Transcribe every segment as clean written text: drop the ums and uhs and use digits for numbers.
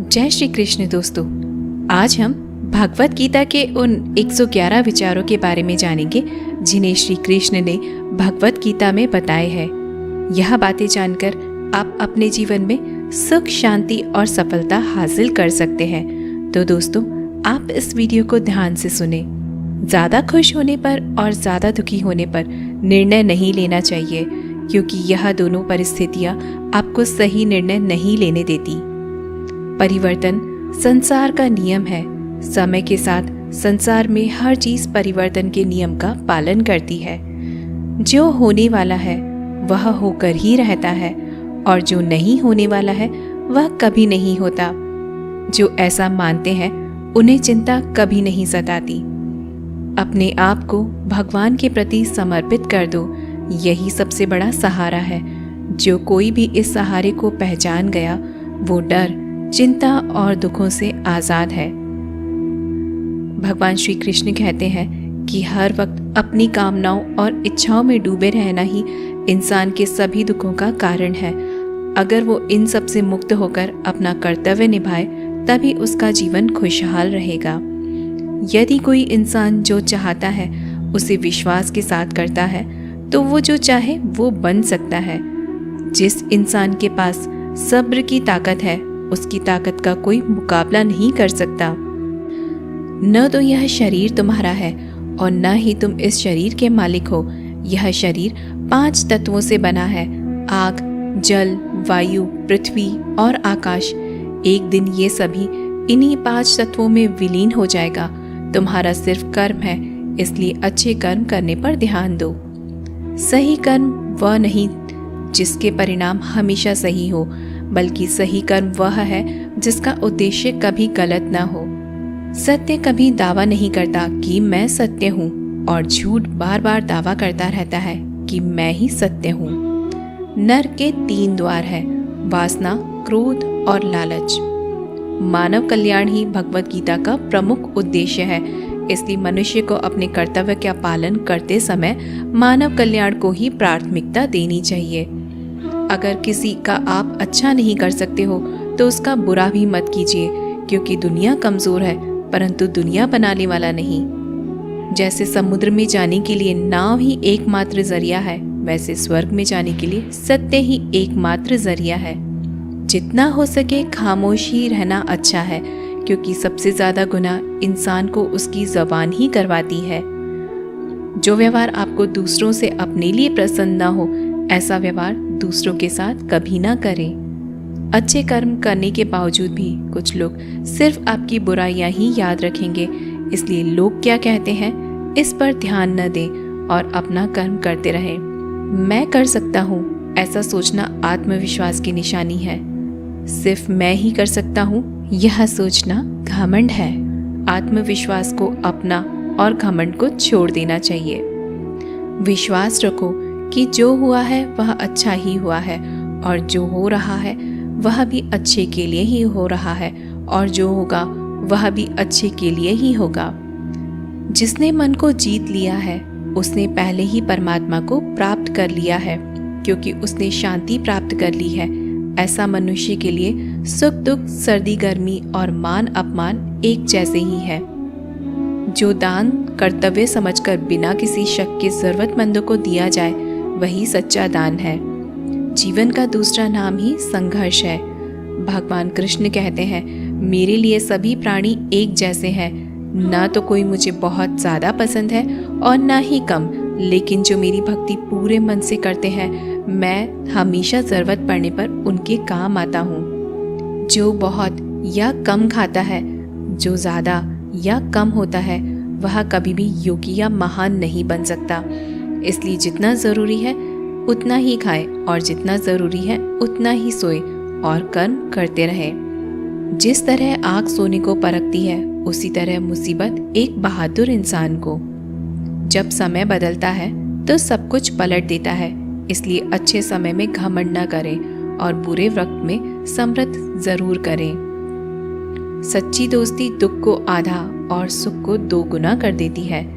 जय श्री कृष्ण दोस्तों। आज हम भगवत गीता के उन 111 विचारों के बारे में जानेंगे जिन्हें श्री कृष्ण ने भगवत गीता में बताए हैं। यह बातें जानकर आप अपने जीवन में सुख, शांति और सफलता हासिल कर सकते हैं। तो दोस्तों, आप इस वीडियो को ध्यान से सुने। ज़्यादा खुश होने पर और ज़्यादा दुखी होने पर निर्णय नहीं लेना चाहिए, क्योंकि यह दोनों परिस्थितियाँ आपको सही निर्णय नहीं लेने देती। परिवर्तन संसार का नियम है। समय के साथ संसार में हर चीज परिवर्तन के नियम का पालन करती है। जो होने वाला है वह होकर ही रहता है, और जो नहीं होने वाला है वह कभी नहीं होता। जो ऐसा मानते हैं उन्हें चिंता कभी नहीं सताती। अपने आप को भगवान के प्रति समर्पित कर दो, यही सबसे बड़ा सहारा है। जो कोई भी इस सहारे को पहचान गया वो डर, चिंता और दुखों से आज़ाद है। भगवान श्री कृष्ण कहते हैं कि हर वक्त अपनी कामनाओं और इच्छाओं में डूबे रहना ही इंसान के सभी दुखों का कारण है। अगर वो इन सब से मुक्त होकर अपना कर्तव्य निभाए तभी उसका जीवन खुशहाल रहेगा। यदि कोई इंसान जो चाहता है उसे विश्वास के साथ करता है तो वो जो चाहे वो बन सकता है। जिस इंसान के पास सब्र की ताकत है उसकी ताकत का कोई मुकाबला नहीं कर सकता। न तो यह शरीर तुम्हारा है और न ही तुम इस शरीर के मालिक हो। यह शरीर 5 तत्वों से बना है: आग, जल, वायु, पृथ्वी और आकाश। एक दिन ये सभी इन्हीं 5 तत्वों में विलीन हो जाएगा। तुम्हारा सिर्फ कर्म है, इसलिए अच्छे कर्म करने पर ध्यान दो। सही कर्म वह नहीं जिसके परिणाम हमेशा सही हो, बल्कि सही कर्म वह है जिसका उद्देश्य कभी गलत ना हो। सत्य कभी दावा नहीं करता कि मैं सत्य हूँ, और झूठ बार बार दावा करता रहता है कि मैं ही सत्य हूँ। नरक के 3 द्वार है: वासना, क्रोध और लालच। मानव कल्याण ही भगवत गीता का प्रमुख उद्देश्य है, इसलिए मनुष्य को अपने कर्तव्य का पालन करते समय मानव कल्याण को ही प्राथमिकता देनी चाहिए। अगर किसी का आप अच्छा नहीं कर सकते हो तो उसका बुरा भी मत कीजिए, क्योंकि दुनिया कमजोर है परंतु दुनिया बनाने वाला नहीं। जैसे समुद्र में जाने के लिए नाव ही एकमात्र जरिया है, वैसे स्वर्ग में जाने के लिए सत्य ही एकमात्र जरिया है। जितना हो सके खामोश ही रहना अच्छा है, क्योंकि सबसे ज्यादा गुनाह इंसान को उसकी ज़बान ही करवाती है। जो व्यवहार आपको दूसरों से अपने लिए प्रसन्न ना हो, ऐसा व्यवहार दूसरों के साथ कभी ना करें। अच्छे कर्म करने के बावजूद भी कुछ लोग सिर्फ आपकी बुराइयां ही याद रखेंगे, इसलिए लोग क्या कहते हैं इस पर ध्यान न दें और अपना कर्म करते रहें। मैं कर सकता हूँ, ऐसा सोचना आत्मविश्वास की निशानी है। सिर्फ मैं ही कर सकता हूँ, यह सोचना घमंड है। आत्मविश्वास को अपना और घमंड को छोड़ देना चाहिए। विश्वास रखो कि जो हुआ है वह अच्छा ही हुआ है, और जो हो रहा है वह भी अच्छे के लिए ही हो रहा है, और जो होगा वह भी अच्छे के लिए ही होगा। जिसने मन को जीत लिया है उसने पहले ही परमात्मा को प्राप्त कर लिया है, क्योंकि उसने शांति प्राप्त कर ली है। ऐसा मनुष्य के लिए सुख दुख, सर्दी गर्मी और मान अपमान एक जैसे ही है। जो दान कर्तव्य समझकर बिना किसी शक के जरूरतमंदों को दिया जाए वही सच्चा दान है। जीवन का दूसरा नाम ही संघर्ष है। भगवान कृष्ण कहते हैं, मेरे लिए सभी प्राणी एक जैसे हैं। ना तो कोई मुझे बहुत ज़्यादा पसंद है और ना ही कम, लेकिन जो मेरी भक्ति पूरे मन से करते हैं मैं हमेशा ज़रूरत पड़ने पर उनके काम आता हूँ। जो बहुत या कम खाता है, जो ज़्यादा या कम होता है, वह कभी भी योगी या महान नहीं बन सकता। इसलिए जितना ज़रूरी है उतना ही खाएं, और जितना ज़रूरी है उतना ही सोए और कर्म करते रहें। जिस तरह आग सोने को परखती है, उसी तरह मुसीबत एक बहादुर इंसान को। जब समय बदलता है तो सब कुछ पलट देता है, इसलिए अच्छे समय में घमंड न करें और बुरे वक्त में समृद्ध जरूर करें। सच्ची दोस्ती दुख को आधा और सुख को 2 गुना कर देती है।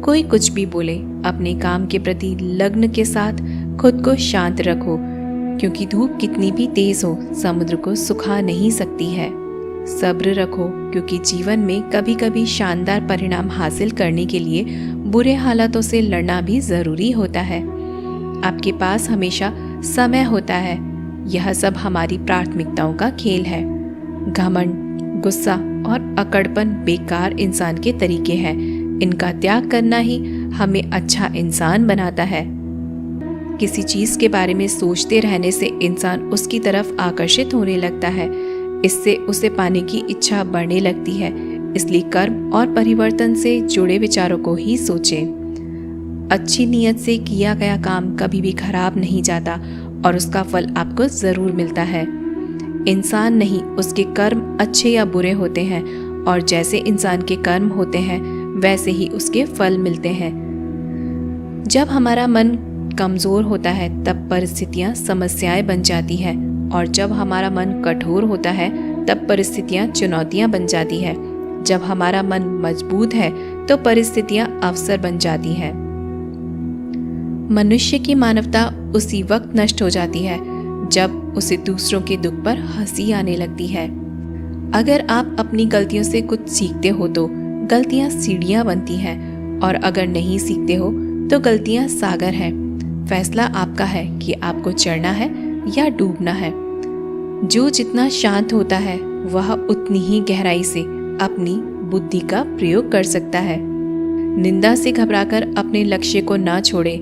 कोई कुछ भी बोले, अपने काम के प्रति लग्न के साथ खुद को शांत रखो, क्योंकि धूप कितनी भी तेज हो समुद्र को सुखा नहीं सकती है। सब्र रखो, क्योंकि जीवन में कभी कभी शानदार परिणाम हासिल करने के लिए बुरे हालातों से लड़ना भी ज़रूरी होता है। आपके पास हमेशा समय होता है। यह सब हमारी प्राथमिकताओं का खेल है। घमंड, गुस्सा और अकड़पन बेकार इंसान के तरीके हैं। इनका त्याग करना ही हमें अच्छा इंसान बनाता है। किसी चीज़ के बारे में सोचते रहने से इंसान उसकी तरफ आकर्षित होने लगता है। इससे उसे पाने की इच्छा बढ़ने लगती है। इसलिए कर्म और परिवर्तन से जुड़े विचारों को ही सोचें। अच्छी नीयत से किया गया काम कभी भी खराब नहीं जाता और उसका फल आपको ज़रूर मिलता है। इंसान नहीं, उसके कर्म अच्छे या बुरे होते हैं, और जैसे इंसान के कर्म होते हैं वैसे ही उसके फल मिलते हैं। जब हमारा मन कमज़ोर होता है तब परिस्थितियाँ समस्याएं बन जाती हैं, और जब हमारा मन कठोर होता है तब परिस्थितियाँ चुनौतियाँ बन जाती है। जब हमारा मन मजबूत है तो परिस्थितियाँ अवसर बन जाती हैं। मनुष्य की मानवता उसी वक्त नष्ट हो जाती है जब उसे दूसरों के दुख पर हंसी आने लगती है। अगर आप अपनी गलतियों से कुछ सीखते हो तो गलतियाँ सीढ़ियाँ बनती हैं, और अगर नहीं सीखते हो तो गलतियाँ सागर हैं। फैसला आपका है कि आपको चढ़ना है या डूबना है। जो जितना शांत होता है वह उतनी ही गहराई से अपनी बुद्धि का प्रयोग कर सकता है। निंदा से घबराकर अपने लक्ष्य को ना छोड़े,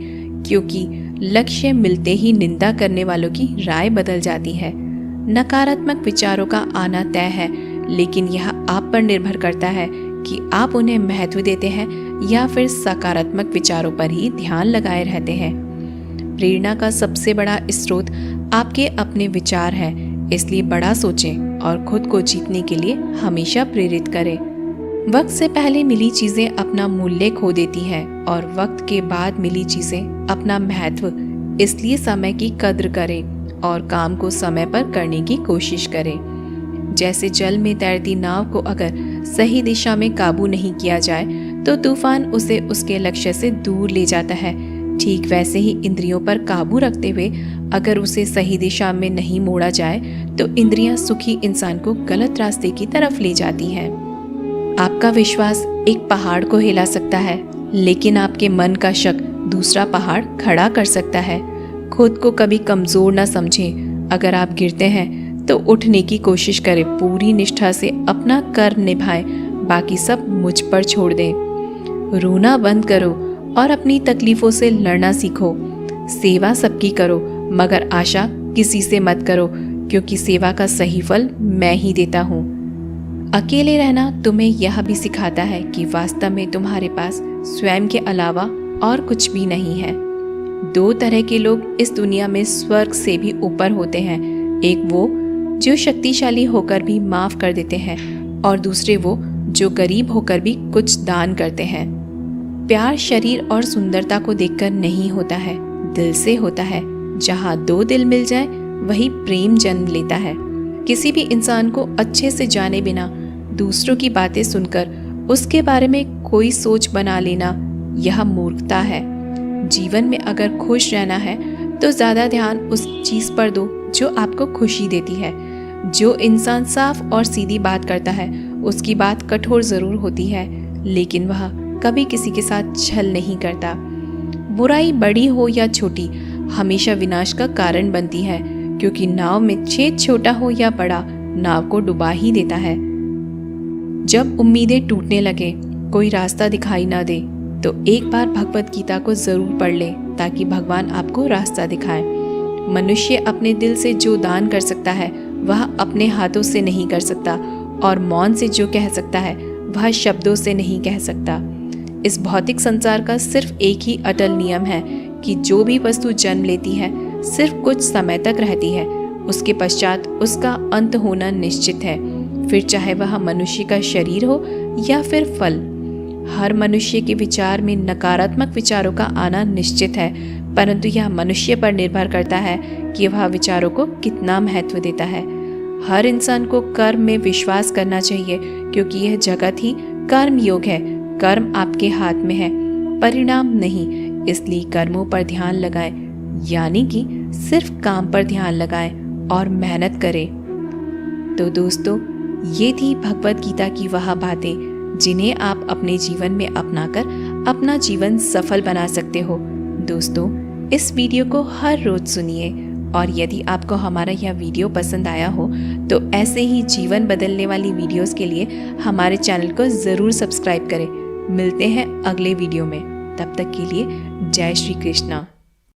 क्योंकि लक्ष्य मिलते ही निंदा करने वालों की राय बदल जाती है। नकारात्मक विचारों का आना तय है, लेकिन यह आप पर निर्भर करता है कि आप उन्हें महत्व देते हैं या फिर सकारात्मक विचारों पर ही ध्यान लगाए रहते हैं। प्रेरणा का सबसे बड़ा स्रोत आपके अपने विचार हैं, इसलिए बड़ा सोचें और खुद को जीतने के लिए हमेशा प्रेरित करें। वक्त से पहले मिली चीजें अपना मूल्य खो देती हैं, और वक्त के बाद मिली चीजें अपना महत्व। इसलिए समय की कद्र करें और काम को समय पर करने की कोशिश करें। जैसे जल में तैरती नाव को अगर सही दिशा में काबू नहीं किया जाए तो तूफान उसे उसके लक्ष्य से दूर ले जाता है। ठीक वैसे ही इंद्रियों पर काबू रखते हुए अगर उसे सही दिशा में नहीं मोड़ा जाए तो इंद्रियां सुखी इंसान को गलत रास्ते की तरफ ले जाती हैं। आपका विश्वास एक पहाड़ को हिला सकता है, लेकिन आपके मन का शक दूसरा पहाड़ खड़ा कर सकता है। खुद को कभी कमजोर न समझें। अगर आप गिरते हैं तो उठने की कोशिश करें। पूरी निष्ठा से अपना कर्म निभाएं, बाकी सब मुझ पर छोड़ दें। रोना बंद करो और अपनी तकलीफों से लड़ना सीखो। सेवा सबकी करो, मगर आशा किसी से मत करो, क्योंकि सेवा का सही फल मैं ही देता हूँ। अकेले रहना तुम्हें यह भी सिखाता है कि वास्तव में तुम्हारे पास स्वयं के अलावा और कुछ भी नहीं है। दो तरह के लोग इस दुनिया में स्वर्ग से भी ऊपर होते हैं। एक वो जो शक्तिशाली होकर भी माफ कर देते हैं, और दूसरे वो जो गरीब होकर भी कुछ दान करते हैं। प्यार शरीर और सुंदरता को देखकर नहीं होता है, दिल से होता है। जहाँ दो दिल मिल जाए वही प्रेम जन्म लेता है। किसी भी इंसान को अच्छे से जाने बिना दूसरों की बातें सुनकर उसके बारे में कोई सोच बना लेना यह मूर्खता है। जीवन में अगर खुश रहना है तो ज़्यादा ध्यान उस चीज़ पर दो जो आपको खुशी देती है। जो इंसान साफ और सीधी बात करता है उसकी बात कठोर ज़रूर होती है, लेकिन वह कभी किसी के साथ छल नहीं करता। बुराई बड़ी हो या छोटी हमेशा विनाश का कारण बनती है, क्योंकि नाव में छेद छोटा हो या बड़ा नाव को डुबा ही देता है। जब उम्मीदें टूटने लगे, कोई रास्ता दिखाई ना दे, तो एक बार भगवत गीता को जरूर पढ़ ले, ताकि भगवान आपको रास्ता दिखाए। मनुष्य अपने दिल से जो दान कर सकता है वह अपने हाथों से नहीं कर सकता, और मौन से जो कह सकता है वह शब्दों से नहीं कह सकता। इस भौतिक संसार का सिर्फ एक ही अटल नियम है कि जो भी वस्तु जन्म लेती है सिर्फ कुछ समय तक रहती है, उसके पश्चात उसका अंत होना निश्चित है। फिर चाहे वह मनुष्य का शरीर हो या फिर फल। हर मनुष्य के विचार में नकारात्मक विचारों का आना निश्चित है, परंतु यह मनुष्य पर निर्भर करता है कि वह विचारों को कितना महत्व देता है। हर इंसान को कर्म में विश्वास करना चाहिए, क्योंकि यह जगत ही कर्म योग है। कर्म आपके हाथ में है, परिणाम नहीं। इसलिए कर्मों पर ध्यान लगाएं, यानी कि सिर्फ काम पर ध्यान लगाएं और मेहनत करें। तो दोस्तों, ये थी भगवत गीता की वह बातें जिन्हें आप अपने जीवन में अपनाकर अपना जीवन सफल बना सकते हो। दोस्तों, इस वीडियो को हर रोज सुनिए और यदि आपको हमारा यह वीडियो पसंद आया हो तो ऐसे ही जीवन बदलने वाली वीडियोस के लिए हमारे चैनल को ज़रूर सब्सक्राइब करें। मिलते हैं अगले वीडियो में, तब तक के लिए जय श्री कृष्णा।